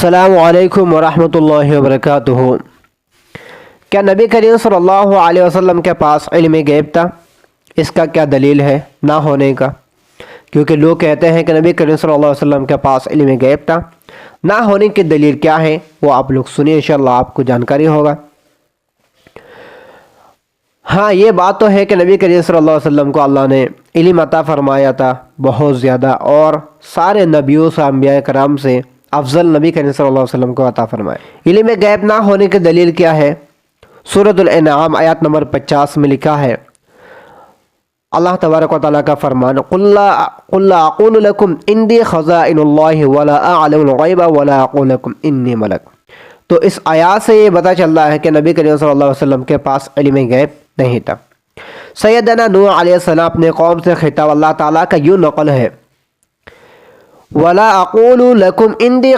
السلام علیکم ورحمۃ اللہ وبرکاتہ۔ کیا نبی کریم صلی اللہ علیہ وسلم کے پاس علم غیب تھا؟ اس کا کیا دلیل ہے نہ ہونے کا؟ کیونکہ لوگ کہتے ہیں کہ نبی کریم صلی اللہ علیہ وسلم کے پاس علم غیب تھا، نہ ہونے کی دلیل کیا ہے وہ آپ لوگ سنیے، انشاءاللہ آپ کو جانکاری ہوگا۔ ہاں، یہ بات تو ہے کہ نبی کریم صلی اللہ علیہ وسلم کو اللہ نے علم عطا فرمایا تھا بہت زیادہ، اور سارے نبیوں سے انبیاء کرام سے افضل نبی کریم صلی اللہ علیہ وسلم کو عطا فرمایا۔ علم غیب نہ ہونے کی دلیل کیا ہے؟ سورۃ الانعام آیات نمبر 50 میں لکھا ہے، اللہ تبارک و تعالیٰ کا فرمان، قُلْ لَا أَقُولُ لَكُمْ عِنْدِي خَزَائِنُ اللَّهِ وَلَا أَعْلَمُ الْغَيْبَ وَلَا أَقُولُ لَكُمْ إِنِّي مَلَكٌ۔ تو اس آیات سے یہ پتہ چل رہا ہے کہ نبی کریم صلی اللہ علیہ وسلم کے پاس علم غیب نہیں تھا۔ سیدنا نوح علیہ السلام اپنے قوم سے خطاب اللہ تعالیٰ کا یوں نقل ہے، وَلَا أَقُولُ لَكُمْ عِنْدِي